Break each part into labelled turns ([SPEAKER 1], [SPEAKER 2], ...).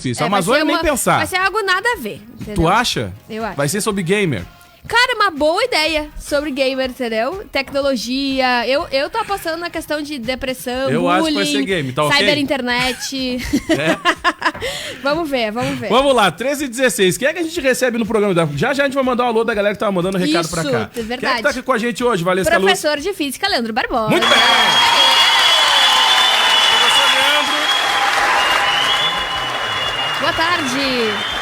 [SPEAKER 1] difícil. A Amazônia nem pensar.
[SPEAKER 2] Vai ser algo nada a ver, entendeu?
[SPEAKER 1] Tu acha?
[SPEAKER 2] Eu acho.
[SPEAKER 1] Vai ser sobre gamer.
[SPEAKER 2] Cara, uma boa ideia sobre gamer, entendeu? Tecnologia. Eu tô apostando na questão de depressão,
[SPEAKER 1] Eu
[SPEAKER 2] bullying,
[SPEAKER 1] acho que vai ser game, tá ok?
[SPEAKER 2] cyberinternet. Vamos ver.
[SPEAKER 1] Vamos lá, 13h16. Quem é que a gente recebe no programa? Já a gente vai mandar um alô da galera que tava mandando recado pra cá.
[SPEAKER 2] Isso, é verdade.
[SPEAKER 1] Quem é que tá aqui com a gente hoje, Valesca Luz?
[SPEAKER 2] Professor de Física, Leandro Barbosa.
[SPEAKER 1] Muito bem! Professor Leandro.
[SPEAKER 2] Boa tarde.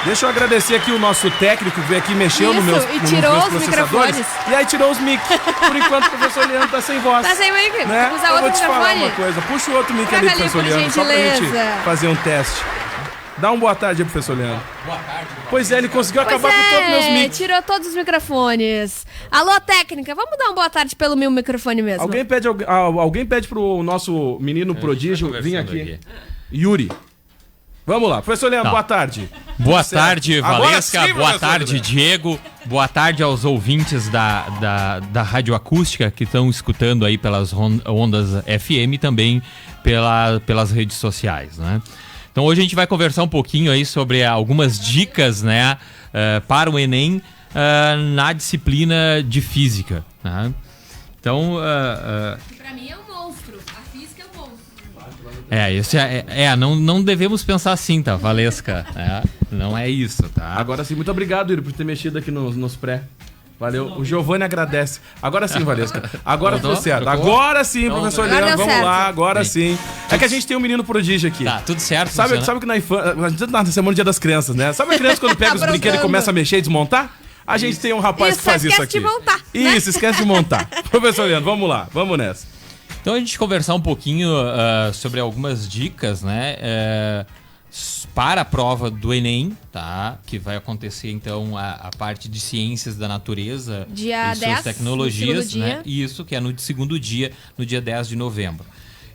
[SPEAKER 1] Deixa eu agradecer aqui o nosso técnico que veio aqui, mexeu no meus,
[SPEAKER 2] e tirou
[SPEAKER 1] nos
[SPEAKER 2] os
[SPEAKER 1] meus processadores.
[SPEAKER 2] microfones.
[SPEAKER 1] E aí tirou os mic. Por enquanto o professor Leandro tá sem voz.
[SPEAKER 2] Tá sem mic?
[SPEAKER 1] Né?
[SPEAKER 2] Usa
[SPEAKER 1] Eu
[SPEAKER 2] outro
[SPEAKER 1] vou te falar
[SPEAKER 2] microfone.
[SPEAKER 1] uma coisa. Puxa o outro mic
[SPEAKER 2] Traga
[SPEAKER 1] ali,
[SPEAKER 2] ali,
[SPEAKER 1] professor
[SPEAKER 2] por
[SPEAKER 1] Leandro, só pra gente
[SPEAKER 2] gentileza.
[SPEAKER 1] fazer um teste. Dá boa tarde aí, professor Leandro.
[SPEAKER 3] Boa tarde.
[SPEAKER 1] Pois é, ele conseguiu
[SPEAKER 2] Pois
[SPEAKER 1] acabar com todos os meus mics.
[SPEAKER 2] tirou todos os microfones. Alô, técnica, vamos dar uma boa tarde pelo meu microfone mesmo.
[SPEAKER 1] Alguém pede pro nosso menino prodígio vir aqui. Yuri. Vamos lá. Professor Leandro,
[SPEAKER 3] Tá.
[SPEAKER 1] boa tarde.
[SPEAKER 3] Boa
[SPEAKER 1] Certo.
[SPEAKER 3] tarde,
[SPEAKER 1] Agora
[SPEAKER 3] Valesca.
[SPEAKER 1] sim,
[SPEAKER 3] Boa
[SPEAKER 1] professor
[SPEAKER 3] tarde,
[SPEAKER 1] Leandro.
[SPEAKER 3] Diego. Boa tarde aos ouvintes da Rádio Acústica que estão escutando aí pelas ondas FM e também pelas redes sociais, né? Então hoje a gente vai conversar um pouquinho aí sobre algumas dicas, né, para o Enem na disciplina de Física, né? Então...
[SPEAKER 2] Pra mim é um monstro. A física é um monstro.
[SPEAKER 3] não devemos pensar assim, tá, Valesca? Não é isso, tá?
[SPEAKER 1] Agora sim, muito obrigado, Yuri, por ter mexido aqui nos pré. Valeu. O Giovanni agradece. Agora sim, Valesca. Agora ficou certo. Agora sim, professor
[SPEAKER 2] Agora
[SPEAKER 1] Leandro.
[SPEAKER 2] deu
[SPEAKER 1] Vamos
[SPEAKER 2] certo.
[SPEAKER 1] lá, agora sim. É que a gente tem um menino prodígio aqui.
[SPEAKER 3] Tá, tudo certo.
[SPEAKER 1] Sabe que na infância. A gente tá na semana do Dia das Crianças, né? Sabe a criança quando pega os
[SPEAKER 2] Aprontando.
[SPEAKER 1] brinquedos e começa a mexer e desmontar? A gente tem um rapaz que faz isso
[SPEAKER 2] esquece
[SPEAKER 1] aqui.
[SPEAKER 2] de montar, né?
[SPEAKER 1] Isso, esquece de montar. Professor Leandro, vamos lá, vamos nessa.
[SPEAKER 3] Então a gente conversar um pouquinho sobre algumas dicas, né, para a prova do Enem, tá? Que vai acontecer então a parte de ciências da natureza
[SPEAKER 2] Dia
[SPEAKER 3] e
[SPEAKER 2] 10,
[SPEAKER 3] suas tecnologias,
[SPEAKER 2] no segundo
[SPEAKER 3] né? Isso, que é no segundo dia, no dia 10 de novembro.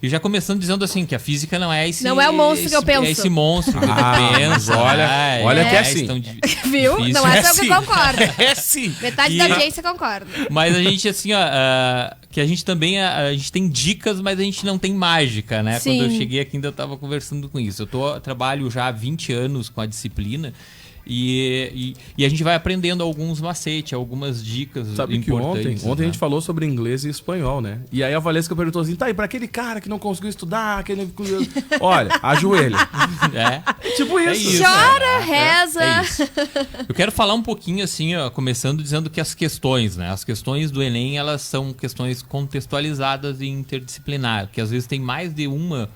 [SPEAKER 3] E já começando dizendo assim, que a física não é esse...
[SPEAKER 2] Não é o monstro que eu penso.
[SPEAKER 3] É esse monstro que tu pensa.
[SPEAKER 1] olha que é assim.
[SPEAKER 2] Viu?
[SPEAKER 3] Difícil.
[SPEAKER 2] Não é só eu que concordo.
[SPEAKER 1] É sim.
[SPEAKER 2] Metade da audiência concorda.
[SPEAKER 3] Mas a gente, assim, ó, que a gente também, a gente tem dicas, mas a gente não tem mágica, né?
[SPEAKER 2] Sim.
[SPEAKER 3] Quando eu cheguei aqui ainda tava conversando com isso. Trabalho já há 20 anos com a disciplina e a gente vai aprendendo alguns macetes, algumas dicas
[SPEAKER 1] Sabe que
[SPEAKER 3] importantes.
[SPEAKER 1] ontem a gente falou sobre inglês e espanhol, né? E aí a Valesca perguntou assim, tá, e pra aquele cara que não conseguiu estudar, olha, ajoelha. Tipo isso.
[SPEAKER 2] Chora, reza.
[SPEAKER 3] É isso. Eu quero falar um pouquinho assim, ó, começando dizendo que as questões, né? As questões do Enem, elas são questões contextualizadas e interdisciplinar, que às vezes tem mais de uma,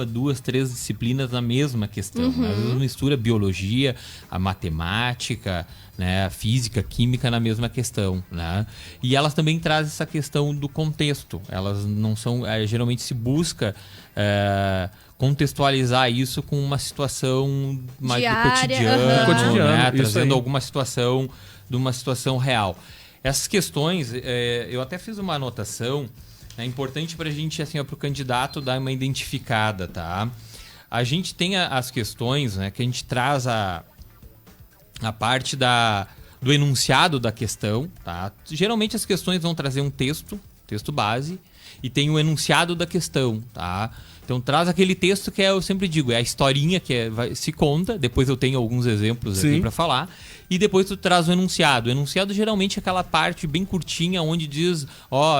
[SPEAKER 3] duas, três disciplinas na mesma questão. Né? Às vezes mistura biologia, a matemática, né? A física, a química na mesma questão. Né? E elas também trazem essa questão do contexto. Elas não são... geralmente se busca... contextualizar isso com uma situação mais
[SPEAKER 2] Diária,
[SPEAKER 3] do cotidiano, né?
[SPEAKER 1] isso
[SPEAKER 3] Trazendo
[SPEAKER 1] aí.
[SPEAKER 3] alguma situação de uma situação real. Essas questões, eu até fiz uma anotação, é importante para a gente, assim, para o candidato dar uma identificada, tá? A gente tem as questões, né, que a gente traz a parte do enunciado da questão, tá? Geralmente as questões vão trazer um texto base, e tem o enunciado da questão, tá? Então traz aquele texto que eu sempre digo, é a historinha que se conta, depois eu tenho alguns exemplos aqui para falar, e depois tu traz o enunciado. O enunciado geralmente é aquela parte bem curtinha, onde diz,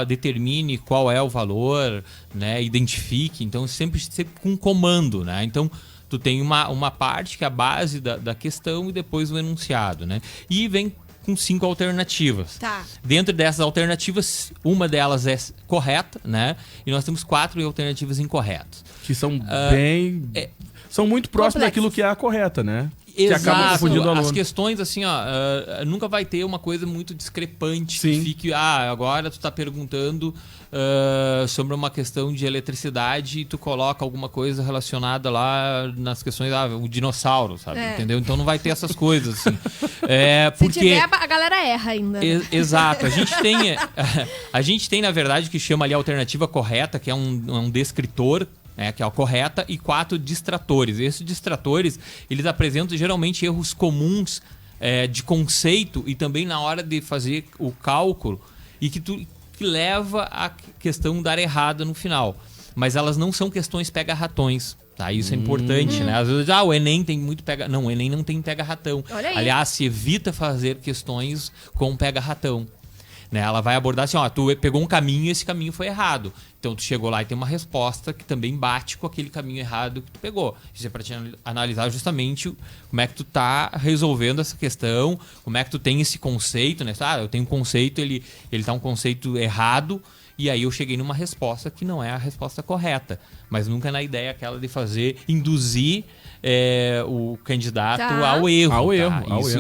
[SPEAKER 3] determine qual é o valor, né? Identifique, então sempre com comando, né? Então tu tem uma parte que é a base da questão e depois o enunciado, né? E vem com 5 alternativas.
[SPEAKER 2] Tá.
[SPEAKER 3] Dentro dessas alternativas, uma delas é correta, né? E nós temos 4 alternativas incorretas.
[SPEAKER 1] Que são são muito próximas daquilo que é a correta, né? Que acaba confundindo o aluno.
[SPEAKER 3] As questões, assim, nunca vai ter uma coisa muito discrepante.
[SPEAKER 1] Sim.
[SPEAKER 3] Que fique, agora tu tá perguntando sobre uma questão de eletricidade e tu coloca alguma coisa relacionada lá nas questões, o dinossauro, sabe? Entendeu? Então não vai ter essas coisas, assim.
[SPEAKER 2] Se tiver, a galera erra ainda.
[SPEAKER 3] Exato. A gente tem, na verdade, que chama ali a alternativa correta, que é um descritor, que é a correta, e 4 distratores. Esses distratores, eles apresentam geralmente erros comuns de conceito e também na hora de fazer o cálculo e que leva a questão dar errada no final. Mas elas não são questões pega-ratões, Tá, isso é importante, né? Às vezes, o Enem tem muito pega... Não, o Enem não tem pega-ratão. Aliás, se evita fazer questões com pega-ratão. Né? Ela vai abordar assim, tu pegou um caminho e esse caminho foi errado. Então, tu chegou lá e tem uma resposta que também bate com aquele caminho errado que tu pegou. Isso é para te analisar justamente como é que tu tá resolvendo essa questão, como é que tu tem esse conceito, né? Eu tenho um conceito, ele tá um conceito errado, e aí eu cheguei numa resposta que não é a resposta correta. Mas nunca na ideia aquela de induzir o candidato ao erro.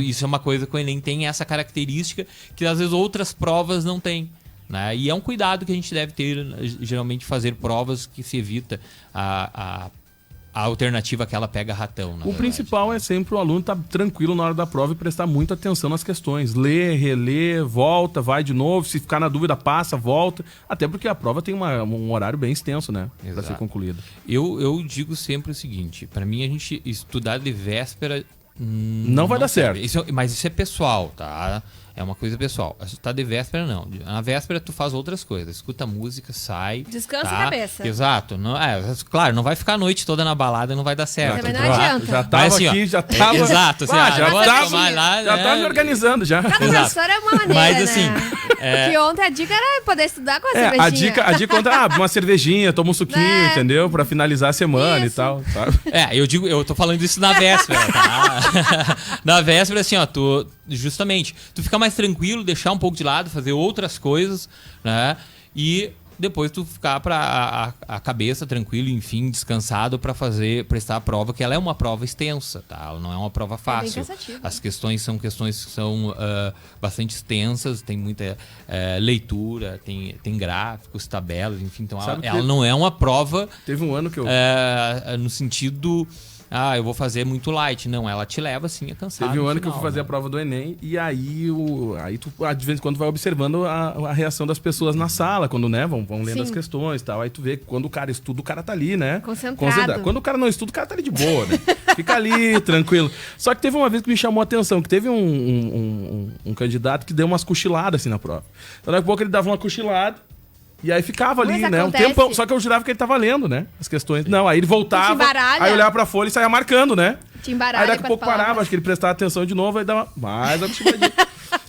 [SPEAKER 3] Isso é uma coisa que o Enem tem essa característica que às vezes outras provas não têm. Né? E é um cuidado que a gente deve ter, geralmente, fazer provas que se evita a alternativa que ela pega ratão.
[SPEAKER 1] O principal é sempre o aluno estar tranquilo na hora da prova e prestar muita atenção nas questões. Lê, relê, volta, vai de novo. Se ficar na dúvida, passa, volta. Até porque a prova tem um horário bem extenso, né? Para ser concluída.
[SPEAKER 3] Eu digo sempre o seguinte. Para mim, a gente estudar de véspera...
[SPEAKER 1] Não vai dar certo.
[SPEAKER 3] Mas isso é pessoal, tá? É uma coisa pessoal. Tá de véspera, não. Na véspera, tu faz outras coisas. Escuta música, sai.
[SPEAKER 2] Descansa a cabeça.
[SPEAKER 3] Exato. Não, claro, não vai ficar a noite toda na balada, não vai dar certo.
[SPEAKER 2] Também não adianta.
[SPEAKER 1] Já tava
[SPEAKER 3] assim,
[SPEAKER 1] aqui, já tava...
[SPEAKER 3] Exato. Assim,
[SPEAKER 1] já tava me organizando já.
[SPEAKER 2] Cada professor é uma maneira,
[SPEAKER 3] mas assim...
[SPEAKER 2] Porque ontem a dica era poder estudar com a cervejinha.
[SPEAKER 1] A dica contra uma cervejinha, toma um suquinho, entendeu? Pra finalizar a semana e tal, sabe?
[SPEAKER 3] Eu tô falando isso na véspera, tá? Na véspera, assim, justamente, tu fica mais tranquilo, deixar um pouco de lado, fazer outras coisas, né? E depois tu ficar a cabeça tranquilo, enfim, descansado para prestar a prova, que ela é uma prova extensa, tá? Ela não é uma prova fácil. As questões são bastante extensas, tem muita leitura, tem gráficos, tabelas, enfim, então ela não é uma prova...
[SPEAKER 1] Teve um ano que eu...
[SPEAKER 3] no sentido... eu vou fazer muito light. Não, ela te leva, sim, a cansar.
[SPEAKER 1] Teve um ano que eu fui fazer a prova do Enem e aí tu, de vez em quando, vai observando a reação das pessoas na sala, quando, né, vão lendo as questões e tal. Aí tu vê que quando o cara estuda, o cara tá ali, né?
[SPEAKER 2] Concentrado.
[SPEAKER 1] Quando o cara não estuda, o cara tá ali de boa, né? Fica ali, tranquilo. Só que teve uma vez que me chamou a atenção, que teve um candidato que deu umas cochiladas assim na prova. Então, daqui a pouco ele dava uma cochilada. E aí ficava ali, né? Um tempão. Só que eu jurava que ele tava lendo, né? As questões. Não, aí ele voltava. Aí olhava pra folha e saia marcando, né? Aí daqui a pouco parava, acho que ele prestava atenção de novo, aí dava mais uma cochiladinha.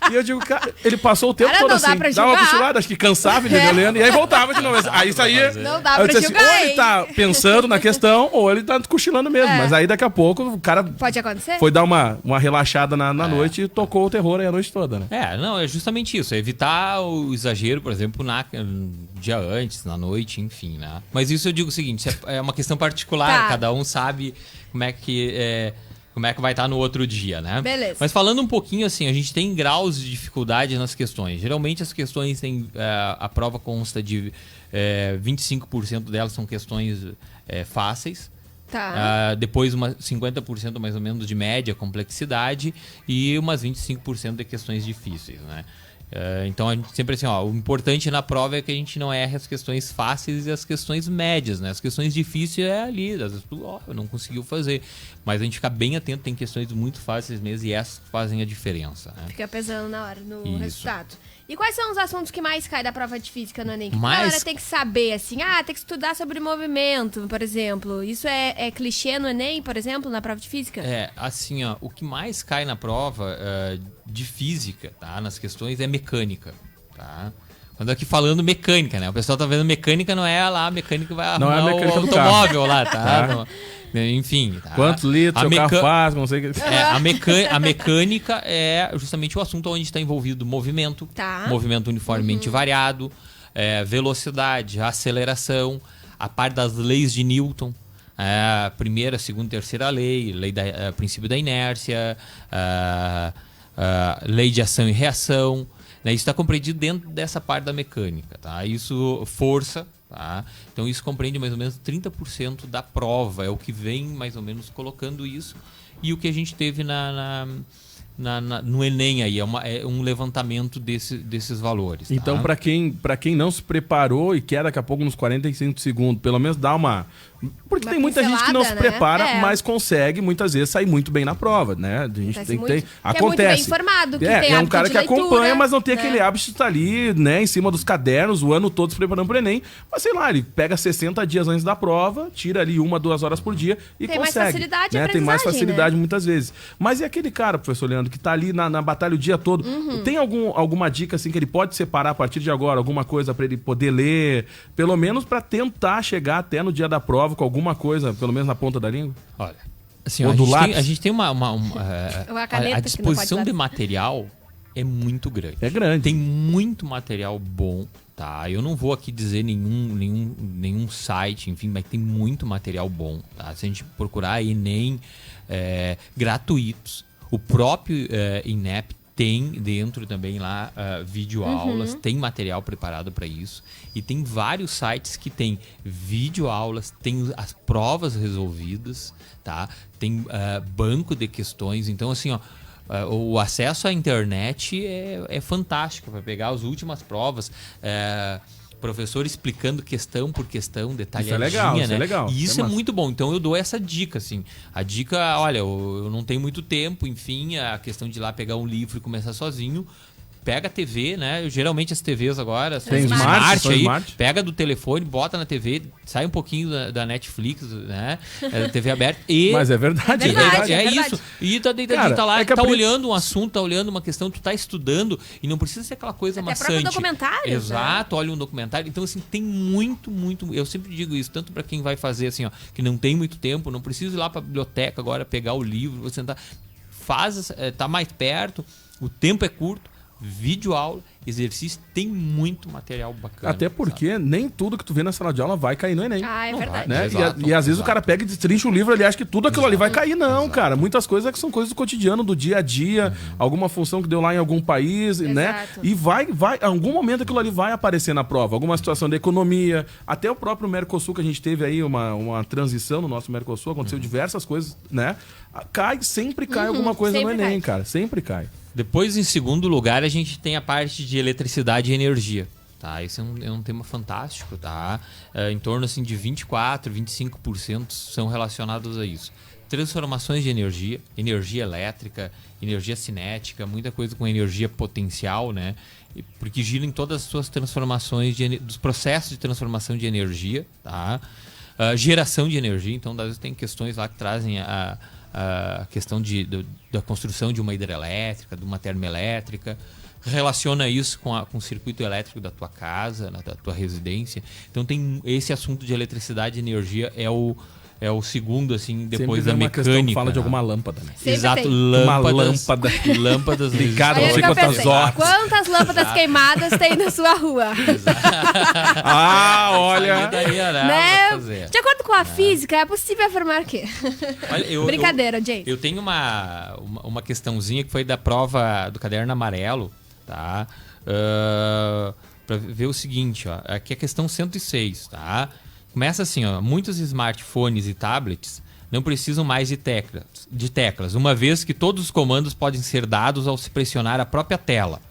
[SPEAKER 1] E eu digo, cara, ele passou o tempo todo assim, dava uma cochilada, acho que cansava, ele lendo, e aí voltava de novo. Aí saía.
[SPEAKER 2] Não dá pra julgar,
[SPEAKER 1] ou ele tá pensando na questão, ou ele tá cochilando mesmo. Mas aí daqui a pouco o cara.
[SPEAKER 2] Pode acontecer?
[SPEAKER 1] Foi dar uma relaxada na noite e tocou o terror aí a noite toda, né?
[SPEAKER 3] É justamente isso. É evitar o exagero, por exemplo, dia antes, na noite, enfim, né? Mas isso eu digo o seguinte, é uma questão particular, cada um sabe como é que vai estar no outro dia, né?
[SPEAKER 2] Beleza.
[SPEAKER 3] Mas falando um pouquinho assim, a gente tem graus de dificuldade nas questões. Geralmente as questões têm... a prova consta de 25% delas são questões fáceis.
[SPEAKER 2] Tá.
[SPEAKER 3] Depois 50% mais ou menos de média complexidade e umas 25% de questões difíceis, né? Então a gente sempre assim, o importante na prova é que a gente não erre as questões fáceis e as questões médias, né? As questões difíceis é ali, às vezes tu não conseguiu fazer, mas a gente fica bem atento, tem questões muito fáceis mesmo e essas fazem a diferença, né?
[SPEAKER 2] Fica pesando na hora no resultado. E quais são os assuntos que mais caem da prova de física no Enem? Que a galera tem que saber, assim, tem que estudar sobre movimento, por exemplo. Isso é clichê no Enem, por exemplo, na prova de física?
[SPEAKER 3] Assim, o que mais cai na prova de física, tá? Nas questões é mecânica, tá? Quando aqui falando mecânica, né? O pessoal tá vendo mecânica, não é lá a mecânica que vai arrumar o automóvel lá, tá? Enfim. Tá?
[SPEAKER 1] Quantos litros o carro faz, não sei o que...
[SPEAKER 3] A mecânica é justamente o assunto onde está envolvido movimento, movimento uniformemente variado, velocidade, aceleração, a parte das leis de Newton, primeira, segunda, terceira lei princípio da inércia, lei de ação e reação, né? Isso está compreendido dentro dessa parte da mecânica, tá? Isso, força, tá? Então isso compreende mais ou menos 30% da prova, é o que vem mais ou menos colocando isso, e o que a gente teve no Enem aí, é um levantamento desses valores.
[SPEAKER 1] Então,
[SPEAKER 3] tá?
[SPEAKER 1] para quem não se preparou e quer daqui a pouco nos 45 segundos, pelo menos dar uma Porque
[SPEAKER 2] Uma
[SPEAKER 1] tem muita gente que não se
[SPEAKER 2] pincelada,
[SPEAKER 1] prepara,
[SPEAKER 2] né?
[SPEAKER 1] mas consegue muitas vezes sair muito bem na prova, né? A gente tem que ter...
[SPEAKER 2] Que
[SPEAKER 1] Acontece.
[SPEAKER 2] é muito bem informado, que tem
[SPEAKER 1] é um
[SPEAKER 2] hábito
[SPEAKER 1] cara
[SPEAKER 2] de
[SPEAKER 1] que acompanha,
[SPEAKER 2] leitura,
[SPEAKER 1] mas não tem
[SPEAKER 2] né?
[SPEAKER 1] aquele hábito de estar ali, né, em cima dos cadernos, o ano todo se preparando pro Enem. Mas sei lá, ele pega 60 dias antes da prova, tira ali 1, 2 horas por dia e
[SPEAKER 2] Tem
[SPEAKER 1] consegue.
[SPEAKER 2] mais facilidade de
[SPEAKER 1] né? Tem mais
[SPEAKER 2] aprendizagem,
[SPEAKER 1] facilidade muitas vezes. Mas e aquele cara, professor Leandro, que tá ali na batalha o dia todo? Tem alguma dica assim que ele pode separar a partir de agora? Alguma coisa para ele poder ler? Pelo menos para tentar chegar até no dia da prova com alguma coisa, pelo menos na ponta da língua?
[SPEAKER 3] Olha, assim,
[SPEAKER 1] Ou
[SPEAKER 3] ó,
[SPEAKER 1] do
[SPEAKER 3] a gente tem uma
[SPEAKER 2] Uma caneta
[SPEAKER 3] a
[SPEAKER 2] que
[SPEAKER 3] disposição
[SPEAKER 2] não pode
[SPEAKER 3] de material é muito grande.
[SPEAKER 1] É grande.
[SPEAKER 3] Tem muito material bom, tá? Eu não vou aqui dizer nenhum site, enfim, mas tem muito material bom, tá? Se a gente procurar Enem gratuitos, o próprio INEP tem dentro também lá videoaulas, tem material preparado para isso. E tem vários sites que tem videoaulas, tem as provas resolvidas, tá? Tem banco de questões. Então, assim, ó, o acesso à internet é fantástico para pegar as últimas provas. Professor explicando questão por questão, detalhadinha,
[SPEAKER 1] Isso é legal,
[SPEAKER 3] né?
[SPEAKER 1] isso é legal.
[SPEAKER 3] E isso
[SPEAKER 1] É
[SPEAKER 3] é
[SPEAKER 1] massa.
[SPEAKER 3] muito bom. Então eu dou essa dica, assim. A dica, olha, eu não tenho muito tempo, enfim, a questão de ir lá pegar um livro e começar sozinho. Pega a TV, né? Geralmente as TVs agora são
[SPEAKER 1] Tem smart, são
[SPEAKER 3] aí,
[SPEAKER 1] smart.
[SPEAKER 3] pega do telefone, bota na TV, sai um pouquinho da Netflix, né? Da TV aberta e...
[SPEAKER 1] Mas é verdade.
[SPEAKER 2] É verdade.
[SPEAKER 3] É
[SPEAKER 2] verdade.
[SPEAKER 3] isso. E tá deitadinho,
[SPEAKER 1] Cara,
[SPEAKER 3] tá lá,
[SPEAKER 1] é que
[SPEAKER 3] tá
[SPEAKER 1] a
[SPEAKER 3] olhando um assunto, tá olhando uma questão, tu tá estudando e não precisa ser aquela coisa
[SPEAKER 2] Até próprio
[SPEAKER 3] maçante.
[SPEAKER 2] documentários,
[SPEAKER 3] Exato, olha um documentário. Então, assim, tem muito, eu sempre digo isso, tanto pra quem vai fazer, assim, ó, que não tem muito tempo, não precisa ir lá pra biblioteca agora, pegar o livro, você sentar, tá mais perto, o tempo é curto, videoaula, exercício, tem muito material bacana.
[SPEAKER 1] Até porque nem tudo que tu vê na sala de aula vai cair no Enem.
[SPEAKER 2] Ah, é
[SPEAKER 3] Não
[SPEAKER 2] verdade.
[SPEAKER 1] Né?
[SPEAKER 3] Exato,
[SPEAKER 1] E às vezes
[SPEAKER 3] exato.
[SPEAKER 1] o cara pega e destrincha o livro, ele acha que tudo aquilo ali vai cair. Não, cara. Muitas coisas que são coisas do cotidiano, do dia a dia, alguma função que deu lá em algum país, né?
[SPEAKER 2] Exato.
[SPEAKER 1] E vai, em algum momento aquilo ali vai aparecer na prova. Alguma situação de economia, até o próprio Mercosul, que a gente teve aí uma transição no nosso Mercosul, aconteceu diversas coisas, né? Sempre cai alguma coisa no
[SPEAKER 2] sempre
[SPEAKER 1] Enem,
[SPEAKER 2] cai.
[SPEAKER 1] cara. Sempre cai.
[SPEAKER 3] Depois, em segundo lugar, a gente tem a parte de eletricidade e energia. Tá? Esse é um tema fantástico. Tá? Em torno assim, de 24%, 25% são relacionados a isso. Transformações de energia, energia elétrica, energia cinética, muita coisa com energia potencial, né? Porque gira em todas as suas transformações, dos processos de transformação de energia. Tá? Geração de energia, então às vezes tem questões lá que trazem a questão da construção de uma hidrelétrica, de uma termoelétrica, relaciona isso com o circuito elétrico da tua casa, da tua residência. Então tem esse assunto de eletricidade e energia é o segundo, assim, depois
[SPEAKER 1] Sempre
[SPEAKER 3] da
[SPEAKER 1] vem uma questão
[SPEAKER 3] mecânica.
[SPEAKER 1] que fala de
[SPEAKER 3] né?
[SPEAKER 1] alguma lâmpada, né?
[SPEAKER 2] Sempre
[SPEAKER 3] Exato,
[SPEAKER 2] tem.
[SPEAKER 3] lâmpadas
[SPEAKER 1] Ligada,
[SPEAKER 2] Aí
[SPEAKER 1] não sei
[SPEAKER 2] eu
[SPEAKER 1] quantas
[SPEAKER 2] pensei,
[SPEAKER 1] horas.
[SPEAKER 2] quantas lâmpadas queimadas tem na sua rua?
[SPEAKER 1] Ah, olha.
[SPEAKER 3] Daria,
[SPEAKER 2] Né?
[SPEAKER 3] pra fazer.
[SPEAKER 2] De acordo com a física, é possível afirmar que...
[SPEAKER 3] Olha,
[SPEAKER 2] Brincadeira, gente.
[SPEAKER 3] Eu tenho uma questãozinha que foi da prova do caderno amarelo, tá? Pra ver o seguinte, ó. Aqui é a questão 106, tá? Começa assim, ó. Muitos smartphones e tablets não precisam mais de teclas, uma vez que todos os comandos podem ser dados ao se pressionar a própria tela.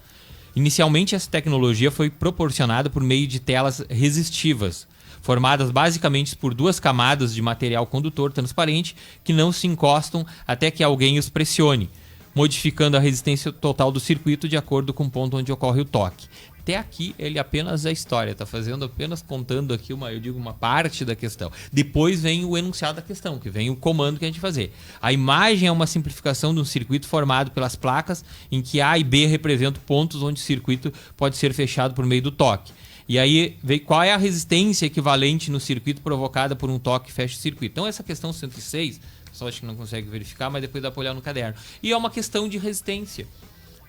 [SPEAKER 3] Inicialmente, essa tecnologia foi proporcionada por meio de telas resistivas, formadas basicamente por 2 camadas de material condutor transparente que não se encostam até que alguém os pressione, modificando a resistência total do circuito de acordo com o ponto onde ocorre o toque. Até aqui ele apenas é história, está apenas contando aqui uma parte da questão. Depois vem o enunciado da questão, que vem o comando que a gente fazer. A imagem é uma simplificação de um circuito formado pelas placas em que A e B representam pontos onde o circuito pode ser fechado por meio do toque. E aí vem qual é a resistência equivalente no circuito provocada por um toque que fecha o circuito. Então essa questão 106, só acho que não consegue verificar, mas depois dá para olhar no caderno. E é uma questão de resistência.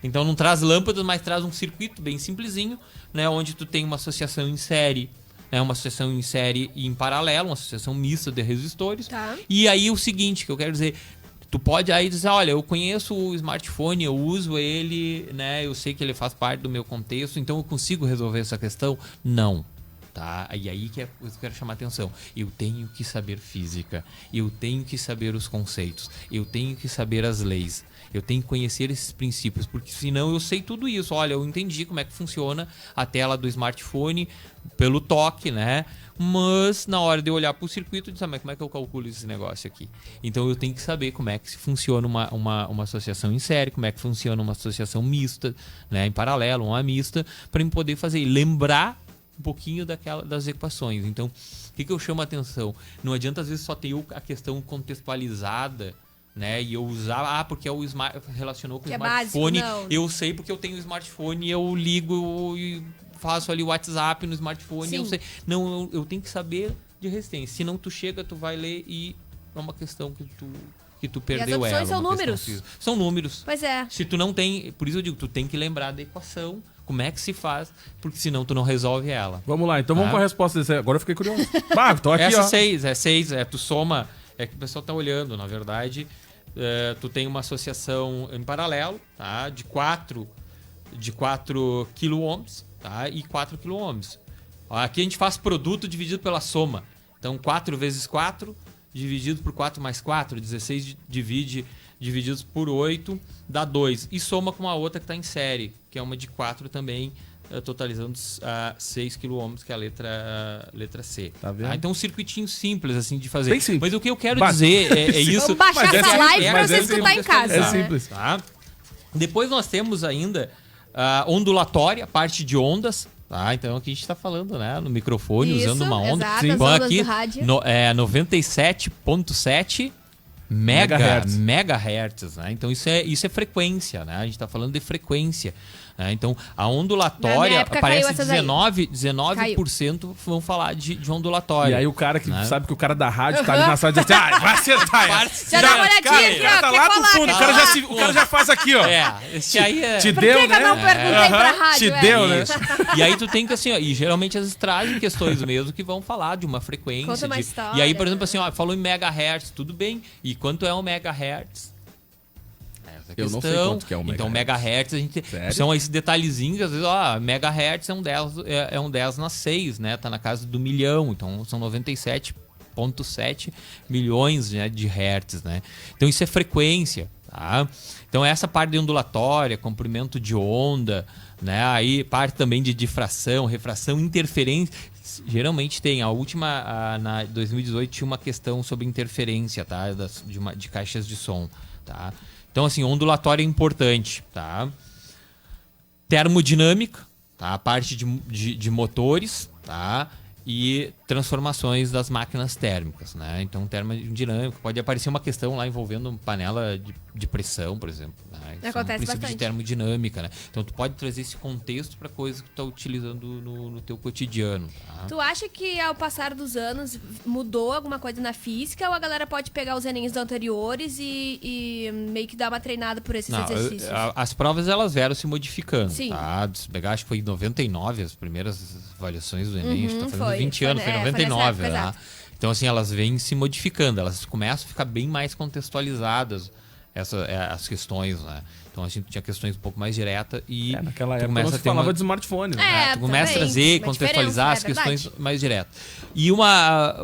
[SPEAKER 3] Então não traz lâmpadas, mas traz um circuito bem simplesinho, né, onde tu tem uma associação em série, né, uma associação em série e em paralelo, uma associação mista de resistores.
[SPEAKER 2] Tá.
[SPEAKER 3] E aí o seguinte, que eu quero dizer, tu pode aí dizer, olha, eu conheço o smartphone, eu uso ele, né, eu sei que ele faz parte do meu contexto, então eu consigo resolver essa questão? Não. tá? E aí que é eu quero chamar a atenção. Eu tenho que saber física, eu tenho que saber os conceitos, eu tenho que saber as leis, eu tenho que conhecer esses princípios, porque senão eu sei tudo isso. Olha, eu entendi como é que funciona a tela do smartphone pelo toque, né? Mas na hora de eu olhar para o circuito, eu disse, mas como é que eu calculo esse negócio aqui? Então eu tenho que saber como é que funciona uma associação em série, como é que funciona uma associação mista, né? Em paralelo, uma mista, para eu poder fazer e lembrar um pouquinho das equações. Então, o que eu chamo a atenção? Não adianta às vezes só ter a questão contextualizada, né? E eu usar, porque o relacionou com o smartphone,
[SPEAKER 2] básico,
[SPEAKER 3] eu sei porque eu tenho o smartphone, eu ligo e faço ali o WhatsApp no smartphone, eu sei. Não, eu tenho que saber de resistência. Se não tu chega, tu vai ler e é uma questão que tu perdeu ela.
[SPEAKER 2] E as opções são números.
[SPEAKER 3] São números.
[SPEAKER 2] Pois é.
[SPEAKER 3] Se tu não tem, por isso eu digo, tu tem que lembrar da equação, como é que se faz, porque senão tu não resolve ela.
[SPEAKER 1] Vamos lá, então vamos com a resposta desse. Agora eu fiquei curioso. Tô aqui,
[SPEAKER 3] Essa
[SPEAKER 1] ó.
[SPEAKER 3] 6, tu soma, é que o pessoal tá olhando, na verdade, tu tem uma associação em paralelo, tá? De 4 kΩ, tá? E 4 kΩ. Aqui a gente faz produto dividido pela soma. Então 4 vezes 4 dividido por 4 mais 4, 16 divididos por 8 dá 2. E soma com a outra que está em série, que é uma de 4 também, totalizando 6 kΩ, que é a letra C.
[SPEAKER 1] Tá vendo?
[SPEAKER 3] Então um circuitinho simples assim de fazer.
[SPEAKER 1] Bem simples.
[SPEAKER 3] Mas o que eu quero dizer é isso.
[SPEAKER 2] Vamos baixar essa live para você escutar em casa.
[SPEAKER 1] É simples.
[SPEAKER 3] Tá? Depois nós temos ainda ondulatória, parte de ondas. Tá, então aqui a gente está falando, né, no microfone,
[SPEAKER 2] isso,
[SPEAKER 3] usando uma onda.
[SPEAKER 2] Exato, as ondas
[SPEAKER 3] aqui
[SPEAKER 2] do rádio.
[SPEAKER 3] 97.7 megahertz, né? Então isso é frequência, né? A gente está falando de frequência. Né? Então a ondulatória parece 19% vão falar de ondulatória.
[SPEAKER 1] E aí o cara que sabe que o cara da rádio tá ali na sala e diz assim, vai acertar.
[SPEAKER 2] Já dá uma olhadinha aqui, ó.
[SPEAKER 1] Tá lá pro fundo, o cara já faz aqui, ó.
[SPEAKER 3] Esse aí é...
[SPEAKER 1] Te
[SPEAKER 2] Por
[SPEAKER 1] deu,
[SPEAKER 2] que
[SPEAKER 1] né?
[SPEAKER 2] eu não perguntei pra rádio?
[SPEAKER 1] Te deu, né?
[SPEAKER 3] E aí tu tem que, assim, ó, e geralmente elas trazem questões mesmo que vão falar de uma frequência.
[SPEAKER 2] Conta uma história.
[SPEAKER 3] E aí, por exemplo, assim, ó, falou em megahertz, tudo bem. E quanto é um megahertz?
[SPEAKER 1] Eu não sei quanto que é um megahertz.
[SPEAKER 3] Então, megahertz, a gente são esses detalhezinhos, às vezes, megahertz é um 10 na 6, né? Tá na casa do milhão, então são 97,7 milhões, né, de hertz, né? Então isso é frequência, tá? Então essa parte de ondulatória, comprimento de onda, né? Aí parte também de difração, refração, interferência. Geralmente tem. A última, na 2018, tinha uma questão sobre interferência, tá? De caixas de som, tá? Então, assim, ondulatória é importante, tá? Termodinâmica, tá? A parte de motores, tá? E transformações das máquinas térmicas, né? Então, termodinâmica, pode aparecer uma questão lá envolvendo panela de pressão, por exemplo. Né?
[SPEAKER 2] Acontece
[SPEAKER 3] princípio
[SPEAKER 2] bastante.
[SPEAKER 3] de termodinâmica, né? Então, tu pode trazer esse contexto para coisas que tu tá utilizando no teu cotidiano, tá?
[SPEAKER 2] Tu acha que ao passar dos anos mudou alguma coisa na física ou a galera pode pegar os Enems anteriores e meio que dar uma treinada por esses exercícios?
[SPEAKER 3] As provas, elas vieram se modificando,
[SPEAKER 2] Sim.
[SPEAKER 3] tá? Se pegar, acho que foi em 99 as primeiras avaliações do Enem, a gente tá fazendo
[SPEAKER 2] foi.
[SPEAKER 3] 20 anos, foi em 99,
[SPEAKER 2] foi nessa
[SPEAKER 3] né?
[SPEAKER 2] época,
[SPEAKER 3] Então, assim, elas vêm se modificando, elas começam a ficar bem mais contextualizadas, as questões, né? Então a gente tinha questões um pouco mais diretas e
[SPEAKER 1] naquela época não se falava de smartphone, né?
[SPEAKER 3] Tu começa a trazer, contextualizar as questões mais diretas.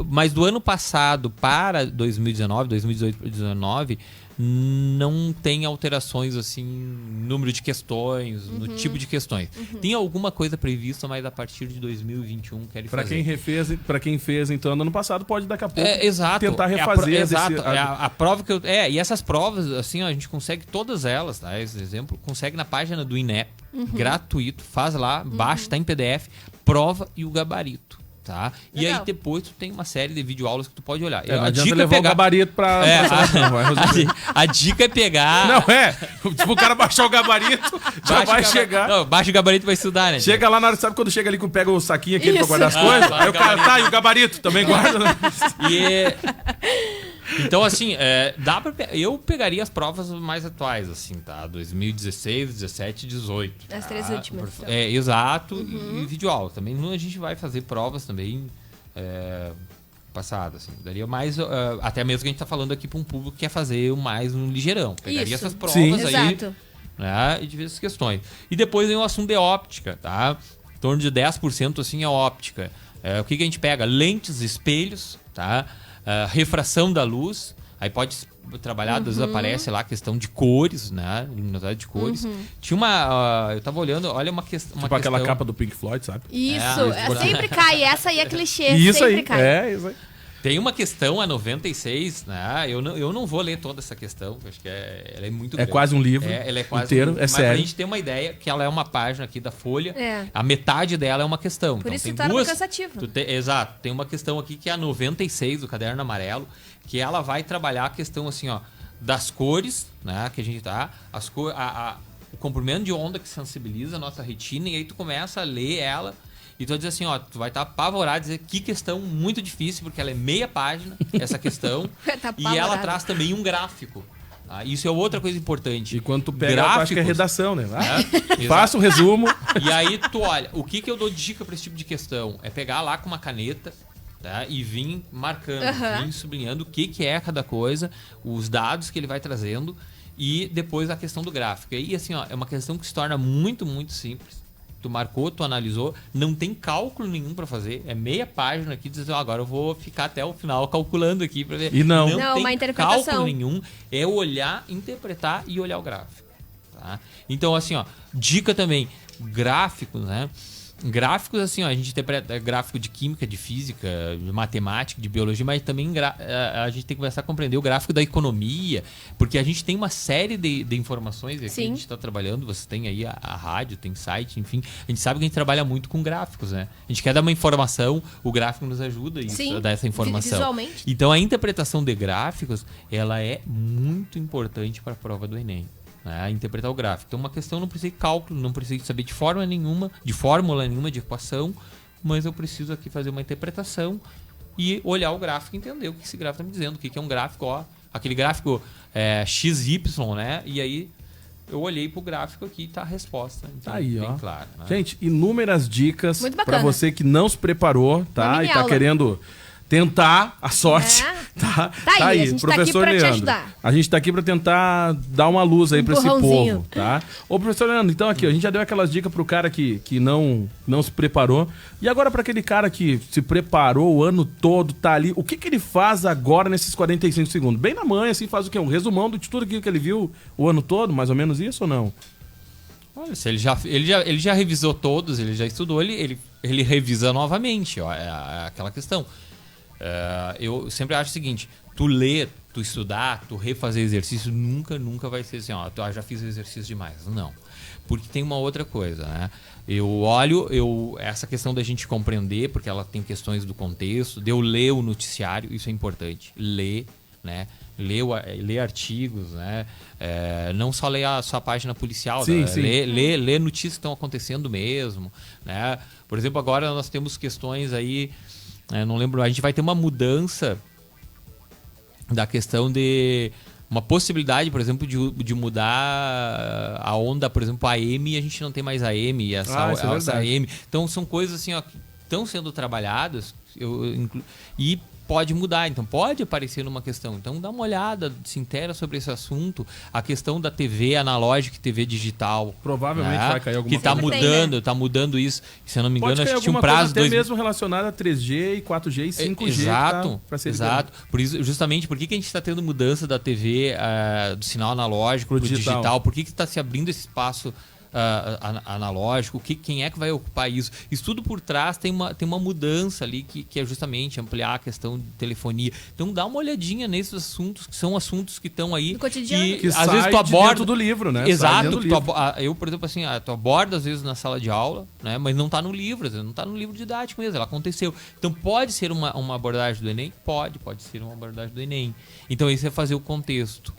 [SPEAKER 3] Mas do ano passado para 2019, 2018 para 2019, não tem alterações assim no número de questões, no tipo de questões. Tem alguma coisa prevista, mas a partir de 2021 querem fazer.
[SPEAKER 1] Para quem fez então no ano passado, pode daqui a pouco tentar refazer.
[SPEAKER 3] A prova que e essas provas, assim, ó, a gente consegue todas elas, tá? Esse exemplo, consegue na página do INEP, gratuito, faz lá, baixa, tá em PDF, prova e o gabarito. Tá? E aí depois tu tem uma série de videoaulas que tu pode olhar.
[SPEAKER 1] Não adianta levar o gabarito pra...
[SPEAKER 3] A dica é pegar...
[SPEAKER 1] Não, tipo, o cara baixar o gabarito, já vai chegar...
[SPEAKER 3] Não, baixa o gabarito pra estudar, né?
[SPEAKER 1] Chega lá na hora, sabe quando chega ali que pega o saquinho aqui pra guardar as coisas? Aí o cara, e o gabarito também guarda, né?
[SPEAKER 3] Então, assim, eu pegaria as provas mais atuais, assim, tá? 2016, 17 e 18.
[SPEAKER 2] As três últimas. Então.
[SPEAKER 3] Exato, e videoaula. Também a gente vai fazer provas também passadas, assim. Daria mais, até mesmo que a gente tá falando aqui para um público que quer fazer mais um ligeirão. Pegaria essas provas aí,
[SPEAKER 2] exato.
[SPEAKER 3] Né? E diversas questões. E depois vem o assunto de óptica, tá? Em torno de 10% assim é óptica. O que a gente pega? Lentes, espelhos, tá? Refração da luz. Aí pode trabalhar, às vezes aparece lá a questão de cores, né? Luminosidade de cores. Tinha eu tava olhando, olha uma questão...
[SPEAKER 1] Tipo aquela capa do Pink Floyd, sabe?
[SPEAKER 2] Isso, sempre cai. Essa aí é clichê,
[SPEAKER 1] isso
[SPEAKER 2] sempre
[SPEAKER 1] aí,
[SPEAKER 2] cai.
[SPEAKER 1] isso aí.
[SPEAKER 3] Tem uma questão, a 96, né? Eu não vou ler toda essa questão, acho que ela é muito grande.
[SPEAKER 1] Quase um livro
[SPEAKER 3] ela é quase
[SPEAKER 1] inteiro,
[SPEAKER 3] mas
[SPEAKER 1] sério.
[SPEAKER 3] Pra gente ter uma ideia, que ela é uma página aqui da Folha,
[SPEAKER 2] É.
[SPEAKER 3] a metade dela é uma questão.
[SPEAKER 2] Por
[SPEAKER 3] então,
[SPEAKER 2] isso
[SPEAKER 3] tem
[SPEAKER 2] se torna
[SPEAKER 3] duas,
[SPEAKER 2] cansativo.
[SPEAKER 3] Exato. Tem uma questão aqui que é a 96 do Caderno Amarelo, que ela vai trabalhar a questão assim, ó, das cores, né? Que a gente tá... o comprimento de onda que sensibiliza a nossa retina, e aí tu começa a ler ela... E tu vai dizer assim, ó, tu vai estar apavorado e dizer que questão muito difícil, porque ela é meia página, essa questão.
[SPEAKER 2] Tá
[SPEAKER 3] e ela traz também um gráfico. Tá? Isso é outra coisa importante.
[SPEAKER 1] E quando tu pega, tu acha que é redação, né? Faça um
[SPEAKER 3] Exato.
[SPEAKER 1] resumo.
[SPEAKER 3] E aí tu olha, o que eu dou dica para esse tipo de questão? É pegar lá com uma caneta, tá? E vir marcando, vir sublinhando o que é cada coisa, os dados que ele vai trazendo e depois a questão do gráfico. E aí, assim, ó, é uma questão que se torna muito, muito simples. Tu marcou, tu analisou, não tem cálculo nenhum pra fazer. É meia página aqui, dizendo, agora eu vou ficar até o final calculando aqui pra ver.
[SPEAKER 1] E não
[SPEAKER 3] tem
[SPEAKER 2] uma interpretação.
[SPEAKER 3] cálculo nenhum. É olhar, interpretar e olhar o gráfico. Tá? Então, assim, ó, dica também, gráficos, né? Gráficos, assim, ó, a gente interpreta gráfico de química, de física, de matemática, de biologia, mas também a gente tem que começar a compreender o gráfico da economia, porque a gente tem uma série de informações aqui que a gente está trabalhando, você tem aí a rádio, tem site, enfim, a gente sabe que a gente trabalha muito com gráficos, né? A gente quer dar uma informação, o gráfico nos ajuda a dar essa informação.
[SPEAKER 2] Visualmente.
[SPEAKER 3] Então a interpretação de gráficos, ela é muito importante para a prova do Enem. Né, interpretar o gráfico. Então, uma questão não precisa de cálculo, não precisa saber de fórmula nenhuma, de equação, mas eu preciso aqui fazer uma interpretação e olhar o gráfico e entender o que esse gráfico está me dizendo, o que é um gráfico, ó, aquele gráfico XY, né? E aí eu olhei pro gráfico aqui e tá a resposta. Então,
[SPEAKER 1] tá aí,
[SPEAKER 3] bem
[SPEAKER 1] ó.
[SPEAKER 3] claro, né?
[SPEAKER 1] Gente, inúmeras dicas para você que não se preparou, tá? E tá querendo tentar a sorte. Tá aí,
[SPEAKER 2] a gente
[SPEAKER 1] professor
[SPEAKER 2] tá aqui pra
[SPEAKER 1] Leandro.
[SPEAKER 2] te ajudar.
[SPEAKER 1] A gente tá aqui pra tentar dar uma luz aí pra esse povo, tá? Ô, professor Leandro, então aqui, a gente já deu aquelas dicas pro cara que não se preparou. E agora pra aquele cara que se preparou o ano todo, tá ali, o que ele faz agora nesses 45 segundos? Bem na manhã, assim, faz o quê? Um resumão de tudo aquilo que ele viu o ano todo, mais ou menos isso ou não?
[SPEAKER 3] Olha, se ele já revisou todos, ele já estudou, ele revisa novamente, ó, é aquela questão. Eu sempre acho o seguinte, tu ler, tu estudar, tu refazer exercício, nunca vai ser assim, ó, já fiz exercício demais. Não. Porque tem uma outra coisa, né? Essa questão da gente compreender, porque ela tem questões do contexto, de eu ler o noticiário, isso é importante. Ler, né? Ler artigos, né? Não só ler a sua página policial,
[SPEAKER 1] sim,
[SPEAKER 3] né?
[SPEAKER 1] sim.
[SPEAKER 3] Ler notícias que estão acontecendo mesmo, né? Por exemplo, agora nós temos questões aí, não lembro, a gente vai ter uma mudança da questão de uma possibilidade, por exemplo, de mudar a onda, por exemplo, a AM, e a gente não tem mais a AM e essa AM. Então são coisas assim, ó, que estão sendo trabalhadas e pode mudar, então pode aparecer numa questão. Então dá uma olhada, se inteira sobre esse assunto. A questão da TV analógica e TV digital.
[SPEAKER 1] Provavelmente vai cair alguma
[SPEAKER 3] coisa. Que tá mudando isso. Se eu não me engano, acho que tinha um prazo...
[SPEAKER 1] Até mesmo relacionado a 3G, e 4G e 5G.
[SPEAKER 3] Exato,
[SPEAKER 1] pra ser
[SPEAKER 3] exato. Por isso, justamente, por que a gente está tendo mudança da TV, do sinal analógico pro digital? Por que está se abrindo esse espaço analógico? Quem é que vai ocupar isso? Isso tudo por trás tem uma mudança ali que é justamente ampliar a questão de telefonia. Então dá uma olhadinha nesses assuntos, que são assuntos que estão aí.
[SPEAKER 2] No cotidiano.
[SPEAKER 1] Que às vezes tu aborda do livro, né?
[SPEAKER 3] Exato. Eu, por exemplo, assim, tu aborda às vezes na sala de aula, né? Mas não está no livro, às vezes não está no livro didático mesmo, ela aconteceu. Então pode ser uma abordagem do Enem? Pode ser uma abordagem do Enem. Então isso é fazer o contexto.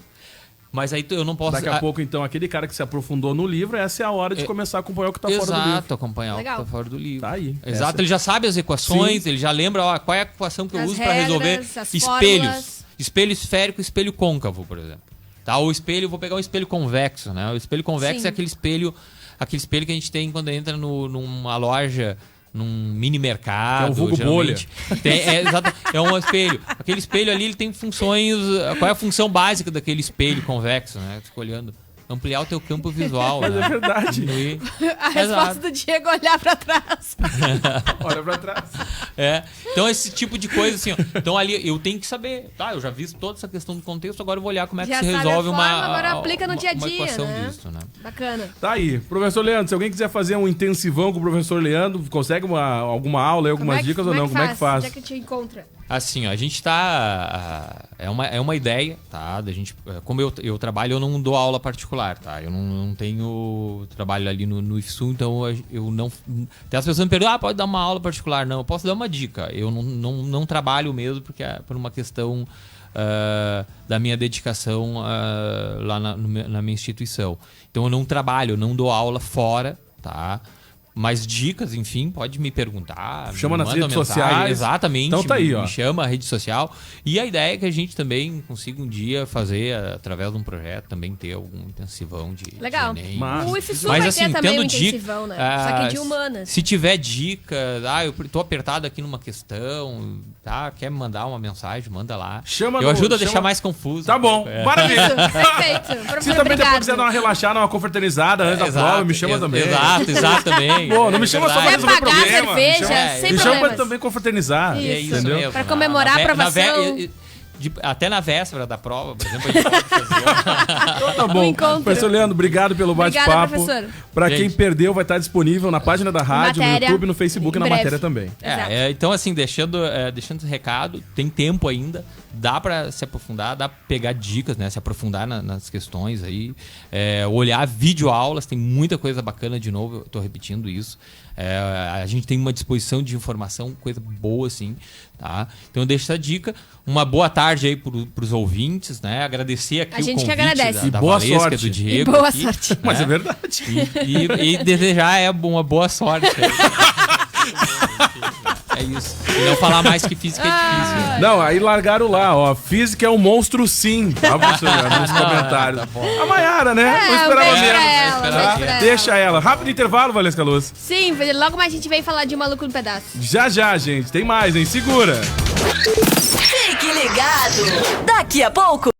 [SPEAKER 3] Mas aí eu não posso...
[SPEAKER 1] Daqui a pouco, então, aquele cara que se aprofundou no livro, essa é a hora de começar a acompanhar o que está fora do livro.
[SPEAKER 3] Exato, acompanhar o que está fora do livro.
[SPEAKER 1] Tá aí.
[SPEAKER 3] Exato, ele já sabe as equações, ele já lembra qual é a equação que eu uso para resolver espelhos. Espelho esférico e espelho côncavo, por exemplo. Tá? O espelho, vou pegar um espelho convexo, né? O espelho convexo é aquele espelho que a gente tem quando entra numa loja... num mini mercado.
[SPEAKER 1] É o vulgo bolha.
[SPEAKER 3] É um espelho. Aquele espelho ali, ele tem funções... Qual é a função básica daquele espelho convexo, né? Fico olhando. ampliar o teu campo visual.
[SPEAKER 1] Mas
[SPEAKER 3] né?
[SPEAKER 1] é verdade.
[SPEAKER 3] Diminuir.
[SPEAKER 2] A resposta do Diego é olhar pra trás.
[SPEAKER 1] Olha pra trás.
[SPEAKER 3] Então esse tipo de coisa assim, ó. Então ali eu tenho que saber, tá? Eu já vi toda essa questão do contexto, agora eu vou olhar como é que se resolve
[SPEAKER 2] agora aplica no dia a dia,
[SPEAKER 3] uma equação
[SPEAKER 2] né?
[SPEAKER 3] disso, né?
[SPEAKER 2] Bacana.
[SPEAKER 1] Tá aí. Professor Leandro, se alguém quiser fazer um intensivão com o professor Leandro, consegue alguma aula, algumas dicas ou não? Como é que faz?
[SPEAKER 2] Onde é que te encontra?
[SPEAKER 3] Assim, ó, a gente tá... É uma ideia, tá? Da gente, como eu trabalho, eu não dou aula particular, tá? Eu não tenho trabalho ali no IFSU, então eu não... Até as pessoas me perguntam, pode dar uma aula particular? Não, eu posso dar uma dica. Eu não trabalho mesmo, porque é por uma questão da minha dedicação lá na minha instituição. Então eu não trabalho, eu não dou aula fora, tá? Mais dicas, enfim, pode me perguntar.
[SPEAKER 1] Chama nas redes
[SPEAKER 3] mensagem,
[SPEAKER 1] sociais.
[SPEAKER 3] Exatamente.
[SPEAKER 1] Então tá aí, ó.
[SPEAKER 3] Me chama a rede social. E a ideia é que a gente também consiga um dia fazer, através de um projeto, também ter algum intensivão de
[SPEAKER 2] Legal.
[SPEAKER 3] Enem.
[SPEAKER 2] O IFSU vai ter também um intensivão, né? Só que de humanas.
[SPEAKER 3] Se tiver dica, eu tô apertado aqui numa questão, tá? Quer me mandar uma mensagem, manda lá. Eu ajudo a deixar mais confuso.
[SPEAKER 1] Tá bom, maravilha.
[SPEAKER 2] Perfeito.
[SPEAKER 1] Se também depois quiser dar uma relaxada, uma confraternizada antes da prova, me chama também.
[SPEAKER 3] Exato também.
[SPEAKER 1] Pô, não me chama só pra resolver problema.
[SPEAKER 2] Cerveja, sem
[SPEAKER 1] me chama
[SPEAKER 2] problemas.
[SPEAKER 1] também confraternizar.
[SPEAKER 2] Isso.
[SPEAKER 3] É isso
[SPEAKER 1] entendeu?
[SPEAKER 3] mesmo.
[SPEAKER 2] Pra comemorar a aprovação.
[SPEAKER 3] Até na véspera da prova, por exemplo, a gente pode fazer.
[SPEAKER 1] Então tá bom. Professor Leandro, obrigado pelo bate-papo. Pra quem perdeu, vai estar disponível na página da rádio, no YouTube, no Facebook e na matéria também.
[SPEAKER 3] Então, assim, deixando esse recado, tem tempo ainda, dá pra se aprofundar, dá pra pegar dicas, né? Se aprofundar nas questões aí, olhar videoaulas, tem muita coisa bacana, de novo, eu tô repetindo isso. A gente tem uma disposição de informação, coisa boa, assim, tá? Então, eu deixo essa dica. Uma boa tarde aí pros ouvintes, né? Agradecer aqui
[SPEAKER 2] a gente
[SPEAKER 3] o convite
[SPEAKER 2] que agradece.
[SPEAKER 3] da
[SPEAKER 1] boa
[SPEAKER 3] Valesca,
[SPEAKER 1] sorte.
[SPEAKER 3] do Diego.
[SPEAKER 2] E boa
[SPEAKER 3] aqui,
[SPEAKER 2] sorte.
[SPEAKER 3] né?
[SPEAKER 1] Mas é verdade.
[SPEAKER 3] E desejar uma boa sorte. É isso. E não falar mais que física é difícil. Né?
[SPEAKER 1] Não, aí largaram lá, ó. Física é um monstro sim, tá, professor? Nos comentários.
[SPEAKER 3] Tá bom.
[SPEAKER 1] A Maiara, né? Não esperava menos. Deixa ela. Rápido intervalo, Valesca Luz.
[SPEAKER 2] Sim, logo mais a gente vem falar de Maluco no Pedaço.
[SPEAKER 1] Já, gente. Tem mais, hein? Segura.
[SPEAKER 4] Fique ligado. Daqui a pouco